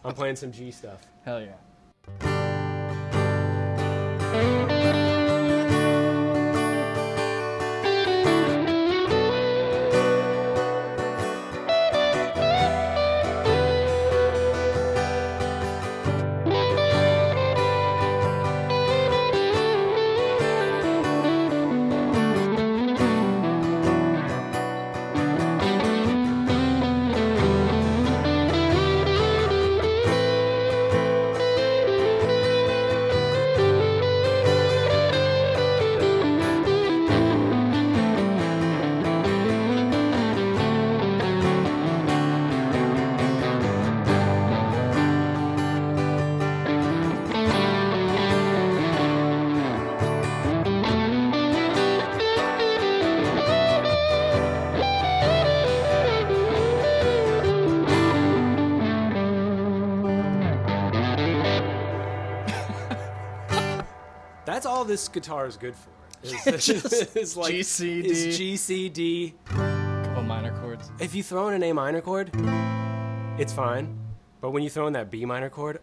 I'm playing some G stuff. Hell yeah. That's all this guitar is good for. Is like G, C, D. Is G, C, D. Couple minor chords. If you throw in an A minor chord, it's fine. But when you throw in that B minor chord,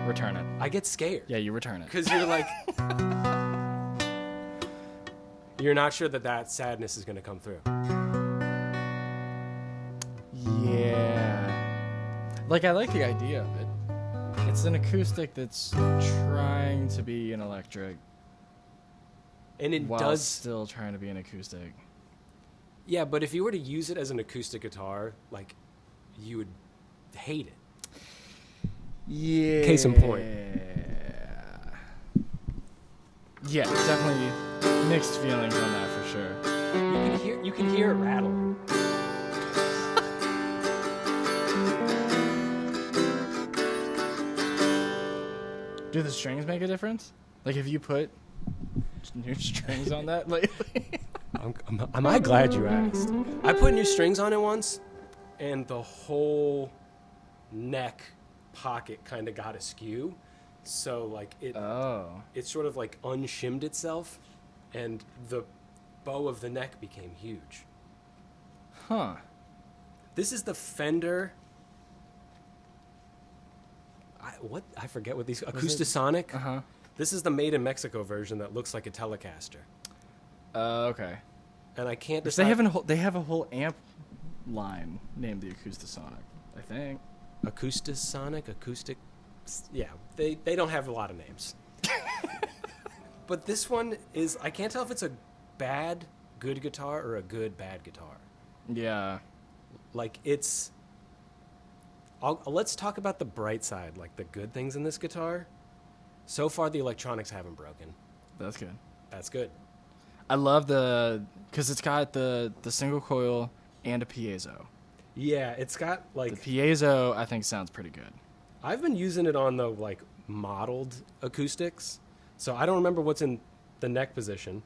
Return it. I get scared. Yeah, you return it. Because you're like, you're not sure that sadness is going to come through. Yeah. Like, I like the idea of it. It's an acoustic that's trying to be an electric. And it while does still trying to be an acoustic. Yeah, but if you were to use it as an acoustic guitar, like, you would hate it. Yeah. Case in point. Yeah, definitely mixed feelings on that for sure. You can hear it rattling. Do the strings make a difference? Like, if you put new strings on that lately? Am I glad you asked? I put new strings on it once, and the whole neck pocket kind of got askew. So, like, it sort of, like, unshimmed itself, and the bow of the neck became huge. Huh. This is the Fender... I forget what these... Acoustasonic? Uh-huh. This is the made in Mexico version that looks like a Telecaster. Okay. And I can't Which decide... they have a whole amp line named the Acoustasonic, I think. Acoustasonic? Acoustic... Yeah, they don't have a lot of names. But this one is... I can't tell if it's a bad, good guitar or a good, bad guitar. Yeah. Like, it's... let's talk about the bright side, like the good things in this guitar. So far, the electronics haven't broken. That's good. That's good. I love because it's got the single coil and a piezo. Yeah, it's got, like... The piezo, I think, sounds pretty good. I've been using it on the, like, modeled acoustics, so I don't remember what's in the neck position.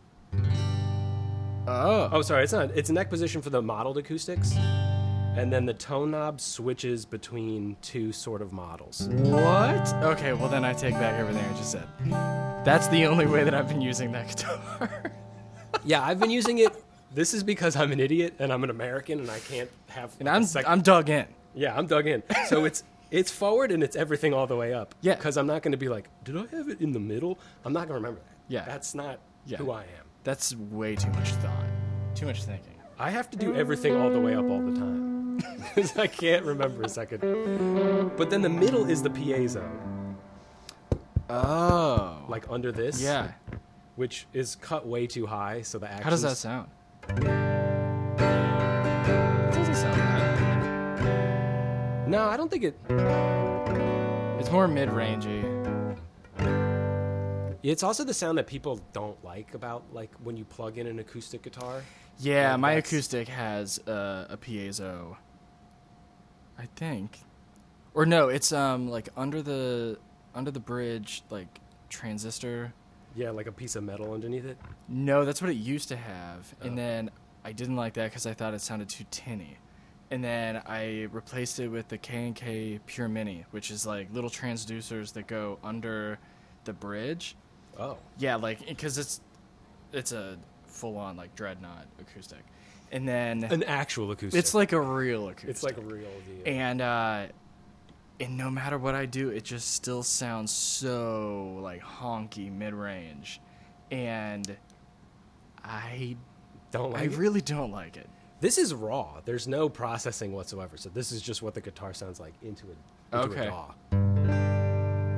Oh, sorry, it's not. It's neck position for the modeled acoustics, and then the tone knob switches between two sort of models. What? Okay, well then I take back everything I just said. That's the only way that I've been using that guitar. Yeah, I've been using it. This is because I'm an idiot and I'm an American and I can't have... And I'm dug in. Yeah, I'm dug in. So it's forward and it's everything all the way up. Yeah. Because I'm not going to be like, did I have it in the middle? I'm not going to remember that. Yeah. That's not who I am. That's way too much thought. Too much thinking. I have to do everything all the way up all the time. Because I can't remember a second. But then the middle is the piezo. Oh. Like under this. Yeah. Which is cut way too high, so the actions... How does that sound? It doesn't sound bad. No, I don't think it... It's more mid-rangey. It's also the sound that people don't like about, like, when you plug in an acoustic guitar. Yeah, like my acoustic has a piezo, I think. Or no, it's like under the bridge, like, transistor. Yeah, like a piece of metal underneath it. No, that's what it used to have. And then I didn't like that because I thought it sounded too tinny. And then I replaced it with the K&K Pure Mini, which is like little transducers that go under the bridge. Oh. Yeah, like, because it's a full-on, like, dreadnought acoustic. And then... An actual acoustic. It's like a real acoustic. It's like a real deal. And And no matter what I do, it just still sounds so like honky mid-range. And I really don't like it. This is raw. There's no processing whatsoever. So this is just what the guitar sounds like into a DAW.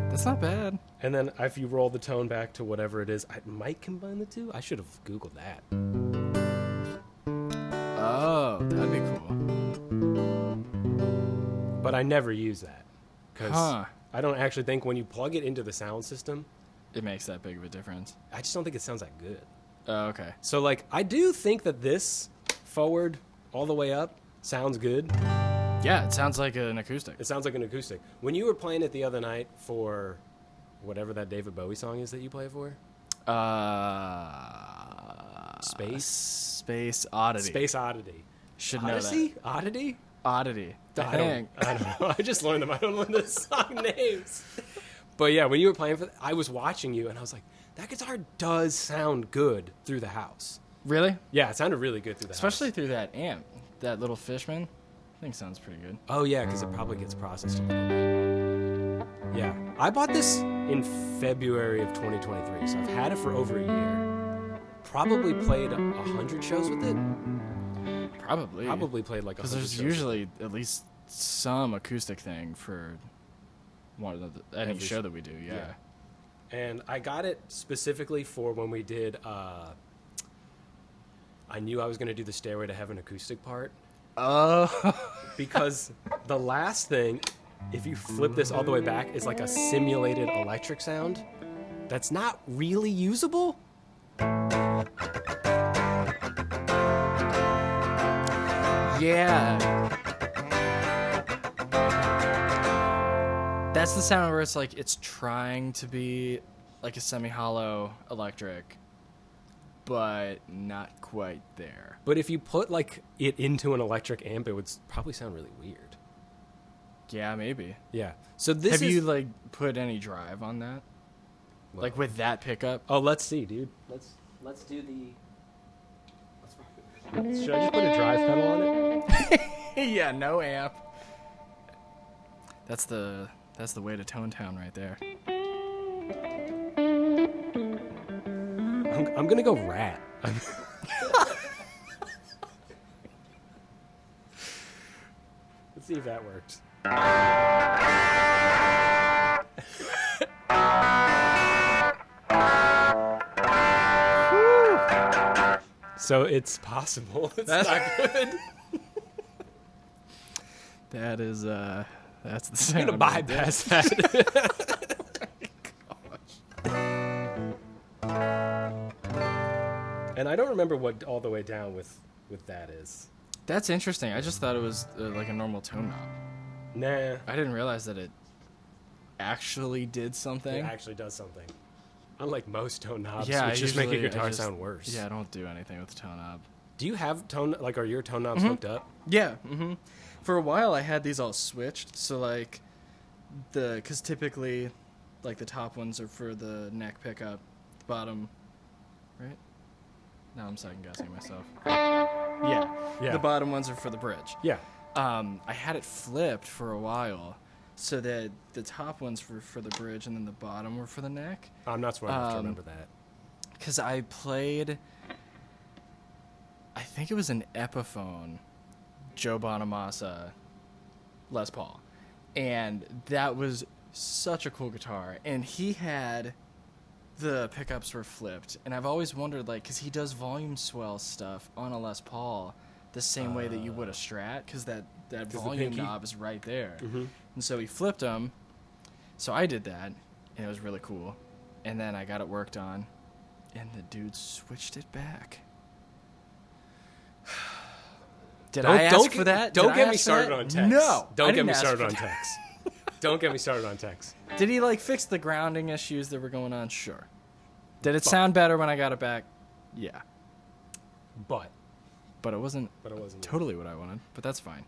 That's not bad. And then if you roll the tone back to whatever it is, I might combine the two. I should have Googled that. Oh, that'd be cool. But I never use that. Because I don't actually think when you plug it into the sound system, it makes that big of a difference. I just don't think it sounds that good. Oh, okay. So, like, I do think that this forward all the way up sounds good. Yeah, it sounds like an acoustic. It sounds like an acoustic. When you were playing it the other night for whatever that David Bowie song is that you play for? Space Oddity. Space Oddity. Should Odyssey? know that. Oddity? Oddity. I don't know. I just learned them. I don't learn the song names. But yeah, when you were playing I was watching you and I was like, that guitar does sound good through the house. Really? Yeah, it sounded really good through the Especially house. through that amp. That little Fishman. I think sounds pretty good. Oh yeah, because it probably gets processed a little bit. Yeah. I bought this in February of 2023, so I've had it for over a year. Probably played 100 shows with it. Probably played like 100 shows. Because there's usually at least some acoustic thing for any show that we do, yeah. And I got it specifically for when we did, I knew I was going to do the Stairway to Heaven acoustic part. Oh. Because the last thing, if you flip this all the way back, is like a simulated electric sound that's not really usable. Yeah. That's the sound where it's like it's trying to be like a semi-hollow electric, but not quite there. But if you put like it into an electric amp, it would probably sound really weird. Yeah, maybe. Yeah. So this Have you like put any drive on that? Well, like with that pickup? Oh, let's see, dude. Let's do the. Should I just put a drive pedal on it? Yeah, no amp. That's the way to Tone Town right there. I'm gonna go Rat. Let's see if that works. So it's possible. It's not good. That is that's the sound. I'm gonna bypass that. And I don't remember what all the way down with that is. That's interesting. I just thought it was like a normal tone knob. Nah. I didn't realize that it actually did something. It actually does something. Unlike most tone knobs, Yeah, which just make your guitar sound worse. Yeah, I don't do anything with the tone knob. Do you have are your tone knobs hooked up? Yeah. Mm-hmm. For a while, I had these all switched. So like, because typically, like the top ones are for the neck pickup, the bottom, right? Now I'm second guessing myself. Yeah. The bottom ones are for the bridge. Yeah. I had it flipped for a while, so that the top ones were for the bridge and then the bottom were for the neck. I'm not smart enough to remember that. Because I played, I think it was an Epiphone, Joe Bonamassa Les Paul. And that was such a cool guitar. And he had, the pickups were flipped. And I've always wondered, like, because he does volume swell stuff on a Les Paul the same way that you would a Strat, because that volume knob is right there. Mm-hmm. And so he flipped them. So I did that, and it was really cool. And then I got it worked on, and the dude switched it back. Did I ask for that? Don't get me started on text. No. Don't get me started on text. Don't get me started on text. Did he, like, fix the grounding issues that were going on? Sure. Did it sound better when I got it back? Yeah. But it wasn't totally what I wanted, but that's fine.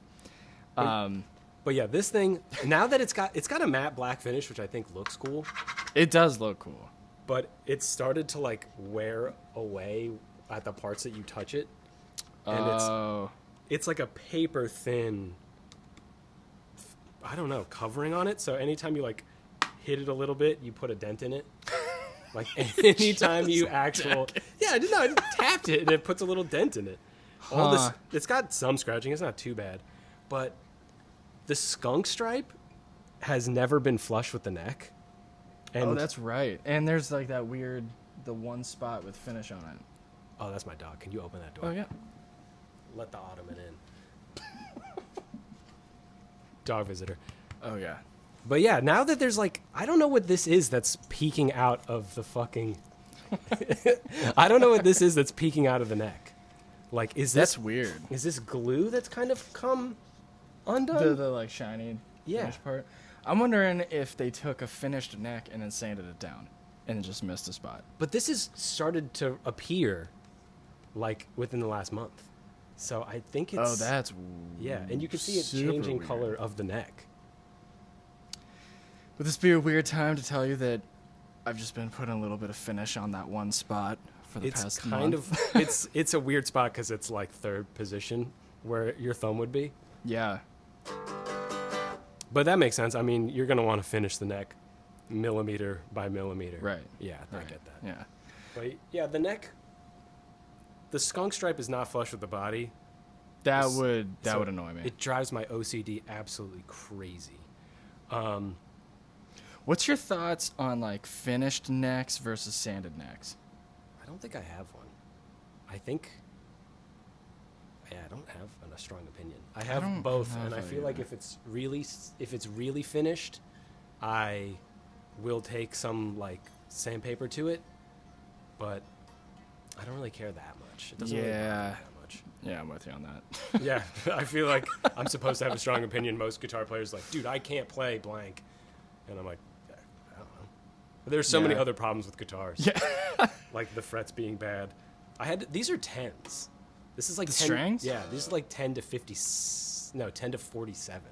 But yeah, this thing, now that it's got a matte black finish, which I think looks cool. It does look cool. But it started to like wear away at the parts that you touch it. And it's like a paper thin I don't know, covering on it. So anytime you like hit it a little bit, you put a dent in it. Like anytime you actual, yeah, I didn't know. I just tapped it and it puts a little dent in it. All this, it's got some scratching. It's not too bad, but the skunk stripe has never been flush with the neck. And that's right. And there's like that weird, the one spot with finish on it. Oh, that's my dog. Can you open that door? Oh yeah. Let the ottoman in. Dog visitor. Oh yeah. But yeah, now that there's like, I don't know what this is that's peeking out of the fucking. I don't know what this is that's peeking out of the neck. Like, is this? That's weird. Is this glue that's kind of come undone? The like shiny Yeah. finish part. I'm wondering if they took a finished neck and then sanded it down and just missed a spot. But this has started to appear like within the last month. So I think it's. Oh, that's yeah, and you can see it super changing weird. color of the neck. Would this be a weird time to tell you that I've just been putting a little bit of finish on that one spot for the It's past kind month? of it's a weird spot because it's like third position where your thumb would be. Yeah. But that makes sense. I mean, you're gonna want to finish the neck millimeter by millimeter. Right. Yeah, I Right. get that. Yeah. But yeah, the neck. The skunk stripe is not flush with the body. That It's- would so annoy me. It drives my OCD absolutely crazy. What's your thoughts on like finished necks versus sanded necks? I don't think I have one. I think. Yeah, I don't have a strong opinion. I have don't both, have and I a- feel like if it's really finished, I will take some like sandpaper to it, but I don't really care that much. It doesn't really bother me Yeah. that much. Yeah, I'm with you on that. Yeah, I feel like I'm supposed to have a strong opinion. Most guitar players are like, dude, I can't play blank, and I'm like, I don't know. But there's so many Yeah. other problems with guitars. Yeah. Like the frets being bad. These are 10s. This is like The 10, strings? Yeah, these are like 10 to 50. No, 10 to 47.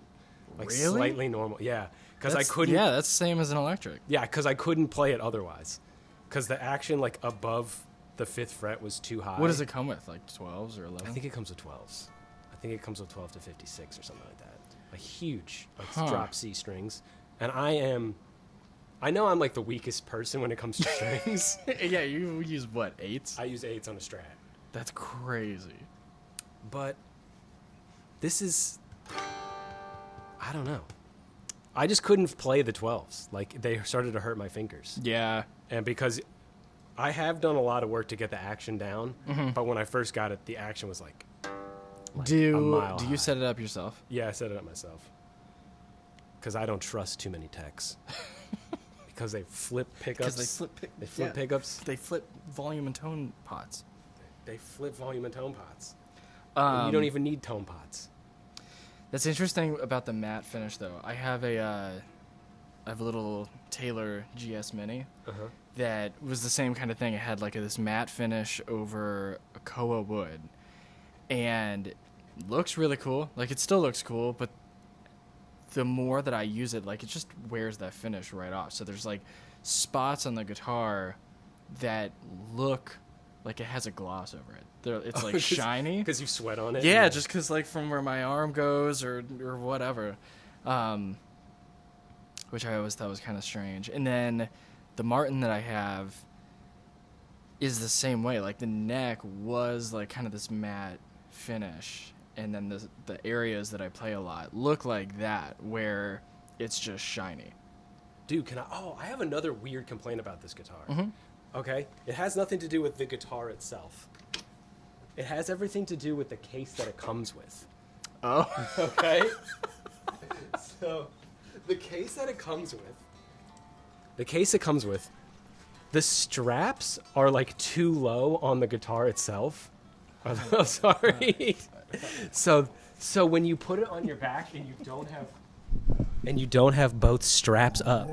Like Really? slightly normal. Yeah, because I That's- couldn't. Yeah, that's the same as an electric. Yeah, because I couldn't play it otherwise. Because the action like above the 5th fret was too high. What does it come with? Like 12s or 11s? I think it comes with 12s. I think it comes with 12 to 56 or something like that. A huge like Huh. drop C strings. And I know I'm like the weakest person when it comes to strings. Yeah, you use what, 8s? I use 8s on a Strat. That's crazy. But this is, I don't know. I just couldn't play the 12s. Like, they started to hurt my fingers. Yeah. And because I have done a lot of work to get the action down, but when I first got it, the action was like a mile do high. you set it up yourself? Yeah, I set it up myself. Because I don't trust too many techs. Because they flip pickups. They flip pickups. They flip volume and tone pots. They flip volume and tone pots. And you don't even need tone pots. That's interesting about the matte finish, though. I have a little Taylor GS Mini Uh-huh. that was the same kind of thing. It had like this matte finish over a koa wood, and it looks really cool. Like, it still looks cool, but the more that I use it, like, it just wears that finish right off. So there's like spots on the guitar that look like it has a gloss over it. It's like shiny. Because you sweat on it? Yeah, just because like from where my arm goes or whatever, which I always thought was kind of strange. And then the Martin that I have is the same way. Like, the neck was like kind of this matte finish, and then the areas that I play a lot look like that, where it's just shiny. Dude, I have another weird complaint about this guitar. Mm-hmm. Okay? It has nothing to do with the guitar itself. It has everything to do with the case that it comes with. Oh. Okay? So, the case it comes with, the straps are like too low on the guitar itself. I'm sorry. So when you put it on your back and you don't have both straps up.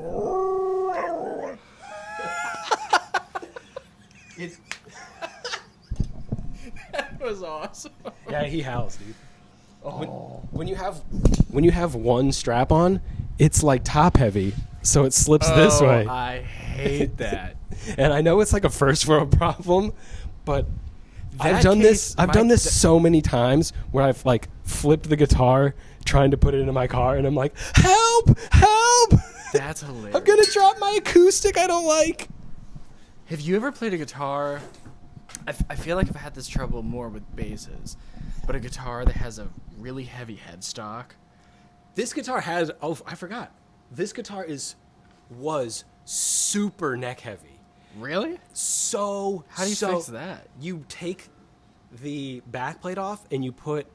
That was awesome. Yeah, he howls, dude. When you have one strap on, it's like top heavy, so it slips this way. I hate that. And I know it's like a first world problem, but That I've done case this so many times where I've like flipped the guitar trying to put it in my car, and I'm like, help, help. That's hilarious. I'm going to drop my acoustic I don't like. Have you ever played a guitar? I feel like I've had this trouble more with basses, but a guitar that has a really heavy headstock. This guitar has, oh, I forgot. This guitar was super neck heavy. Really? So, how do you fix that? You take the backplate off and you put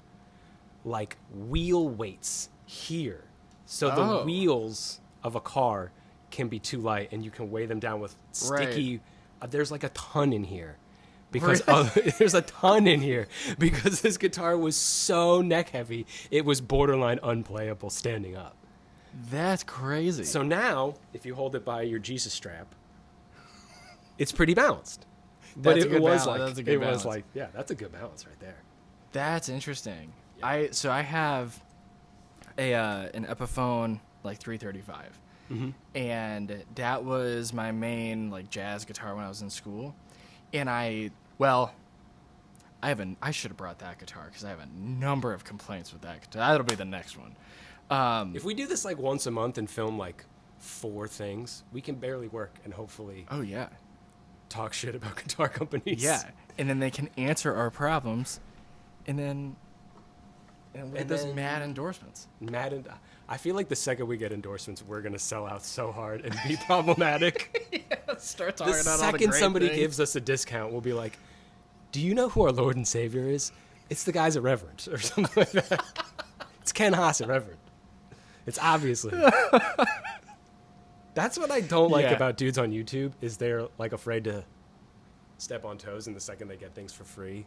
like wheel weights here. So the wheels of a car can be too light and you can weigh them down with sticky. Right. There's like a ton in here. Because there's a ton in here because this guitar was so neck heavy, it was borderline unplayable standing up. That's crazy. So now, if you hold it by your Jesus strap, it's pretty balanced. But it was like, yeah, that's a good balance right there. That's interesting. Yeah. I have an Epiphone like 335, and that was my main like jazz guitar when I was in school. And I should have brought that guitar because I have a number of complaints with that guitar. That'll be the next one. If we do this like once a month and film like 4 things, we can barely work and hopefully talk shit about guitar companies. Yeah, and then they can answer our problems, and then we get those mad endorsements. I feel like the second we get endorsements, we're going to sell out so hard and be problematic. Start talking about all the great second somebody things. gives us a discount, we'll be like, do you know who our Lord and Savior is? It's the guys at Reverend or something like that. It's Ken Haas at Reverend. It's obviously. That's what I don't like about dudes on YouTube is they're like afraid to step on toes, and the second they get things for free,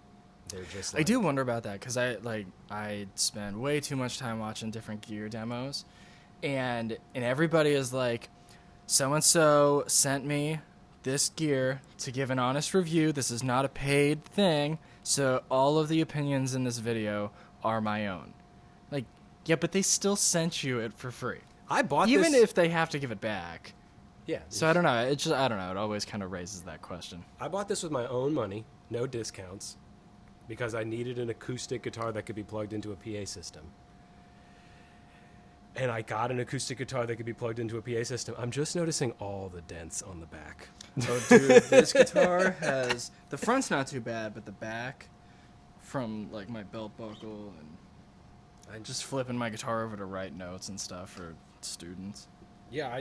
they're just like, I do wonder about that because I spend way too much time watching different gear demos, and everybody is like, so-and-so sent me this gear to give an honest review. This is not a paid thing, so all of the opinions in this video are my own. Like, yeah, but they still sent you it for free. I bought even this, if they have to give it back. Yeah. So I don't know. I don't know. It always kind of raises that question. I bought this with my own money, no discounts, because I needed an acoustic guitar that could be plugged into a PA system. And I got an acoustic guitar that could be plugged into a PA system. I'm just noticing all the dents on the back. Oh, dude, this guitar has... The front's not too bad, but the back, from, like, my belt buckle, and I'm just flipping my guitar over to write notes and stuff for students. Yeah,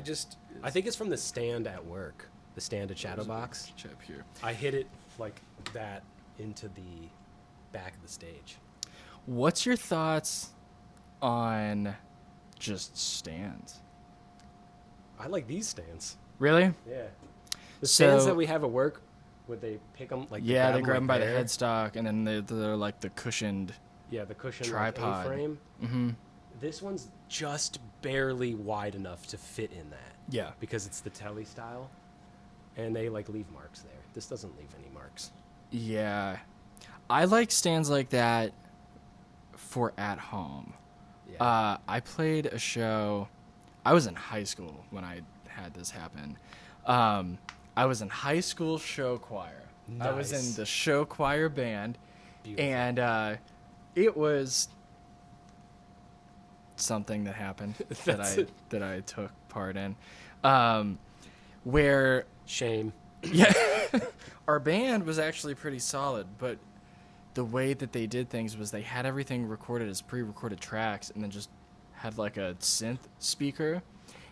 I think it's from the stand at work, the stand at Shadowbox. Chip here. I hit it like that into the back of the stage. What's your thoughts on just stands? I like these stands. Really? Yeah. The stands that we have at work, would they pick them? Like yeah, they grab them by the headstock, and then they're like the cushioned. Yeah, the cushioned tripod. Like A-frame. Mm-hmm. This one's just barely wide enough to fit in that. Yeah. Because it's the Tele style, and they like leave marks there. This doesn't leave any marks. Yeah. I like stands like that for at home. Yeah. I played a show. I was in high school when I had this happen. I was in high school show choir. Nice. I was in the show choir band. Beautiful. And it was something that happened that I took part in. Where shame. Yeah. Our band was actually pretty solid, but the way that they did things was they had everything recorded as pre-recorded tracks and then just had like a synth speaker.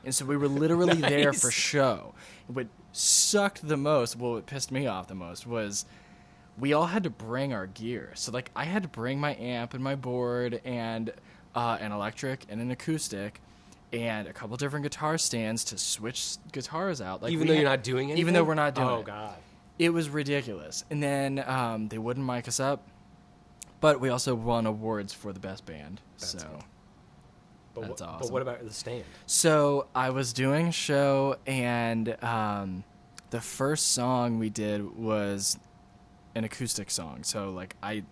And so we were literally there for show. What sucked the most, well, what pissed me off the most was we all had to bring our gear. So like I had to bring my amp and my board and an electric and an acoustic and a couple different guitar stands to switch guitars out. Like even though you're not doing anything? Even though we're not doing it. Oh, God. It was ridiculous. And then they wouldn't mic us up, but we also won awards for the best band. That's awesome. But what about the stand? So I was doing a show, and the first song we did was an acoustic song. So like I'd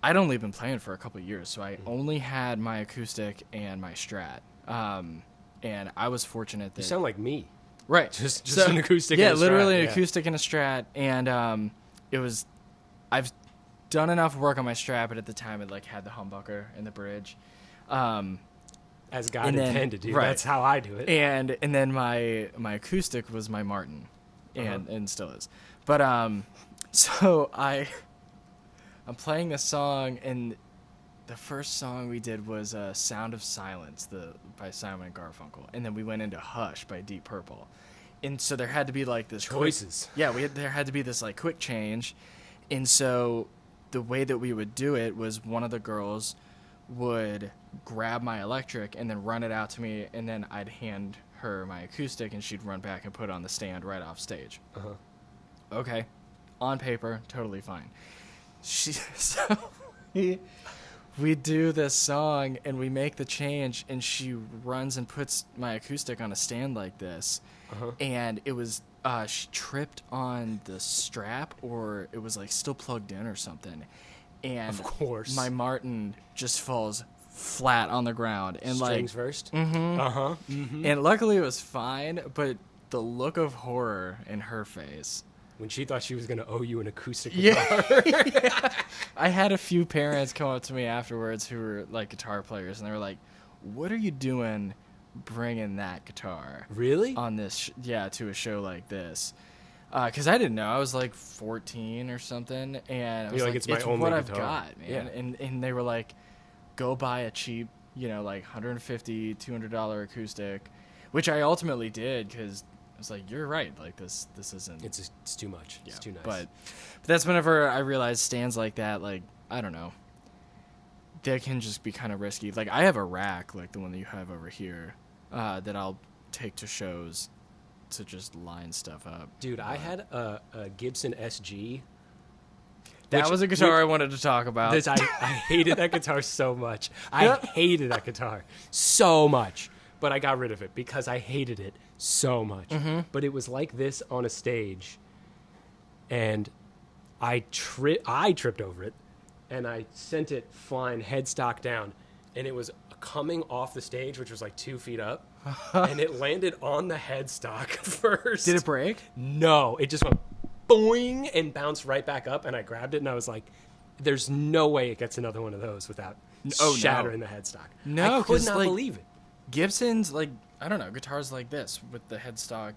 only been playing for a couple of years, so I only had my acoustic and my Strat. And I was fortunate that you sound like me. Right. Just an acoustic and a Strat. Literally an acoustic and a Strat. And I've done enough work on my Strat, but at the time it like had the humbucker and the bridge. As God intended to. Right. That's how I do it. And then my acoustic was my Martin, and still is. But so I'm playing a song, and the first song we did was "Sound of Silence" by Simon and Garfunkel, and then we went into "Hush" by Deep Purple, and so there had to be like this choices. There had to be this like quick change, and so the way that we would do it was one of the girls would grab my electric and then run it out to me, and then I'd hand her my acoustic, and she'd run back and put it on the stand right off stage. Okay, on paper, totally fine. We do this song, and we make the change, and she runs and puts my acoustic on a stand like this, and it was she tripped on the strap, or it was like still plugged in or something, and of course my Martin just falls flat on the ground, and strings first. And luckily it was fine, but the look of horror in her face when she thought she was going to owe you an acoustic guitar. Yeah. I had a few parents come up to me afterwards who were like guitar players, and they were like, "What are you doing bringing that guitar really on this to a show like this?" Because I didn't know. I was like 14 or something, and I was like, it's my only what guitar. I've got, man. Yeah. And they were like, go buy a cheap, like $150, $200 acoustic, which I ultimately did, because I was like, you're right. Like this isn't. It's too much. Yeah, it's too nice. But that's whenever I realized stands like that, like, I don't know, they can just be kind of risky. Like, I have a rack, like the one that you have over here, that I'll take to shows to just line stuff up. Dude, I had a Gibson SG. That was a guitar I wanted to talk about. I hated that guitar so much. I hated that guitar so much. But I got rid of it because I hated it so much. But it was like this on a stage, and I tripped over it, and I sent it flying headstock down, and it was coming off the stage, which was like 2 feet up, and it landed on the headstock first. Did it break? No, it just went boing and bounced right back up, and I grabbed it, and I was like, there's no way it gets another one of those without shattering the headstock. No, I could not believe it. Gibson's, like, I don't know, guitars like this with the headstock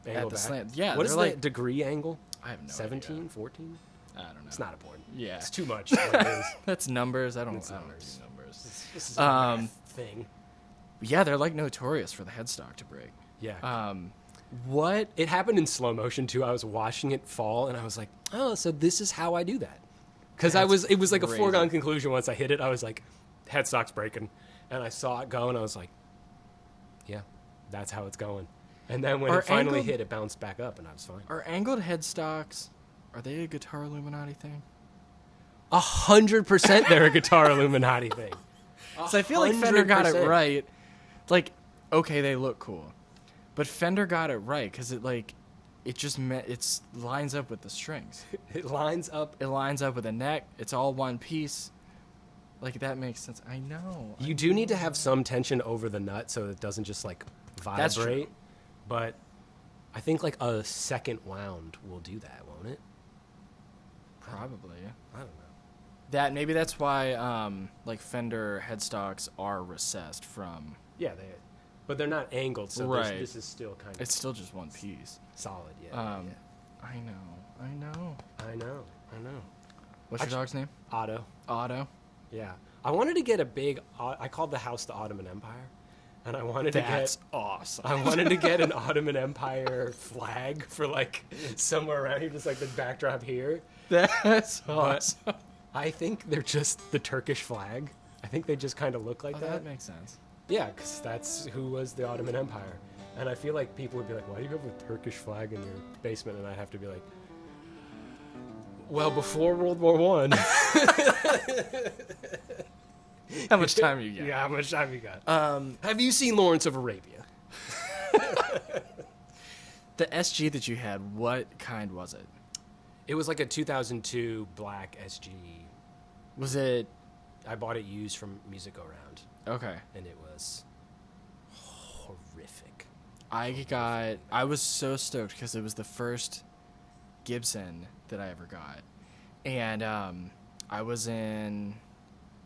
Angle at the back. slant. Yeah, what is like, the degree angle? I have no 17, idea. 14? I don't know. It's not important. Yeah. It's too much. What it is. That's numbers. I don't It's do numbers. numbers. This is a math thing. Yeah, they're like notorious for the headstock to break. Yeah. What? It happened in slow motion too. I was watching it fall, and I was like, "Oh, so this is how I do that." Because it was like a foregone conclusion. Once I hit it, I was like, "Headstock's breaking," and I saw it go, and I was like, "Yeah, that's how it's going." And then when it finally hit, it bounced back up, and I was fine. Are angled headstocks? Are they a Guitar Illuminati thing? 100% they're a Guitar Illuminati thing. So I feel like Fender got it right. Like, okay, they look cool, but Fender got it right because it lines up with the strings. It lines up. It lines up with the neck. It's all one piece. Like, that makes sense. I know. You do need to have some tension over the nut so it doesn't just like vibrate. That's true. But I think like a second wound will do that, won't it? Probably. I don't know. Maybe that's why like Fender headstocks are recessed from. Yeah, but they're not angled, so right. This is still kind of. It's still just one piece. Solid, yeah. I know. What's your dog's name? Otto. Otto. Yeah, I wanted to get a big. I called the house the Ottoman Empire, and I wanted to get. That's awesome. I wanted to get an Ottoman Empire flag for like somewhere around here, just like the backdrop here. That's awesome. But I think they're just the Turkish flag. I think they just kind of look like that. That makes sense. Yeah, because that's who was the Ottoman Empire. And I feel like people would be like, why do you have a Turkish flag in your basement? And I'd have to be like, well, before World War One. How much time you got? Yeah, how much time you got? Have you seen Lawrence of Arabia? The SG that you had, what kind was it? It was like a 2002 black SG. Was it? I bought it used from Music Go Round. Okay. And it was horrific. I was so stoked because it was the first Gibson that I ever got. And I was in,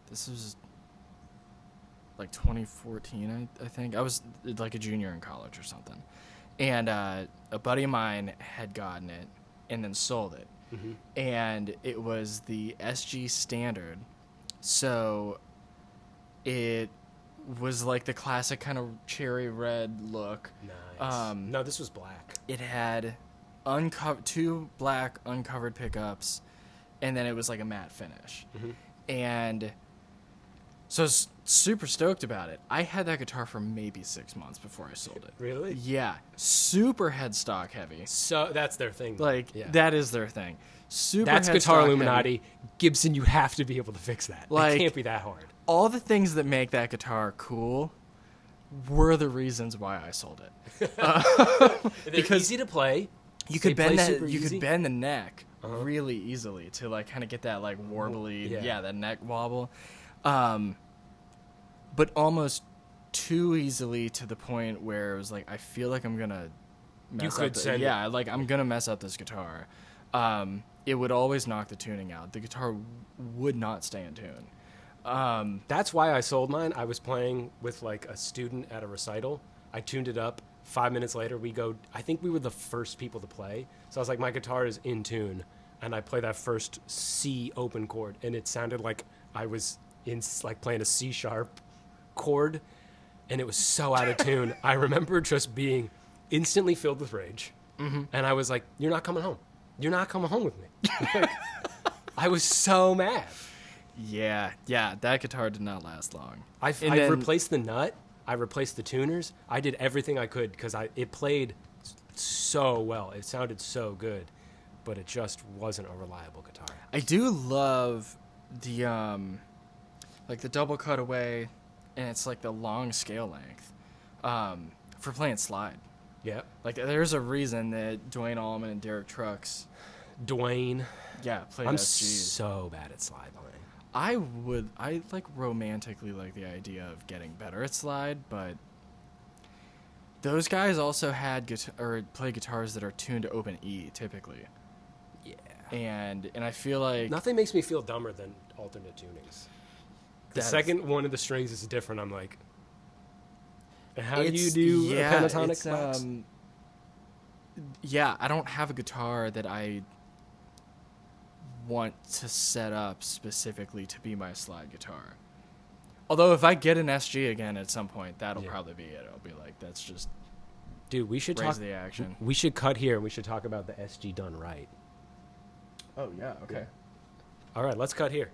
this was like 2014, I think. I was like a junior in college or something. And a buddy of mine had gotten it and then sold it. Mm-hmm. And it was the SG Standard. So it was like the classic kind of cherry red look. Nice. No, this was black. It had 2 black uncovered pickups, and then it was like a matte finish. Mm-hmm. And so I was super stoked about it. I had that guitar for maybe 6 months before I sold it. Really? Yeah. Super headstock heavy. So that's their thing. Like, that is their thing. Super That's headstock Guitar Illuminati. heavy. Gibson, you have to be able to fix that. Like, it can't be that hard. All the things that make that guitar cool were the reasons why I sold it. Because easy to play. You could bend the neck really easily to like kind of get that like warbly, that neck wobble. But almost too easily to the point where it was like, I feel like I'm gonna mess up. I'm gonna mess up this guitar. It would always knock the tuning out. The guitar would not stay in tune. That's why I sold mine. I was playing with like a student at a recital. I tuned it up. 5 minutes later, I think we were the first people to play. So I was like, my guitar is in tune. And I play that first C open chord. And it sounded like I was playing a C sharp chord. And it was so out of tune. I remember just being instantly filled with rage. Mm-hmm. And I was like, you're not coming home. You're not coming home with me. I was so mad. Yeah, that guitar did not last long. I replaced the nut. I replaced the tuners. I did everything I could because it played so well. It sounded so good, but it just wasn't a reliable guitar. I do love the like the double cutaway, and it's like the long scale length for playing slide. Yeah. Like there's a reason that Dwayne Allman and Derek Trucks. Dwayne. Yeah, played I'm SGs. So bad at slide playing. I like romantically like the idea of getting better at slide, but those guys also had play guitars that are tuned to open E typically. Yeah. And I feel like nothing makes me feel dumber than alternate tunings. The second one of the strings is different. I'm like, and how do you do a pentatonic box? I don't have a guitar that I want to set up specifically to be my slide guitar. Although if I get an SG again at some point, that'll probably be it. I'll be like, that's just we should raise the action. We should cut here and we should talk about the SG done right. Oh yeah, okay. Yeah. All right, let's cut here.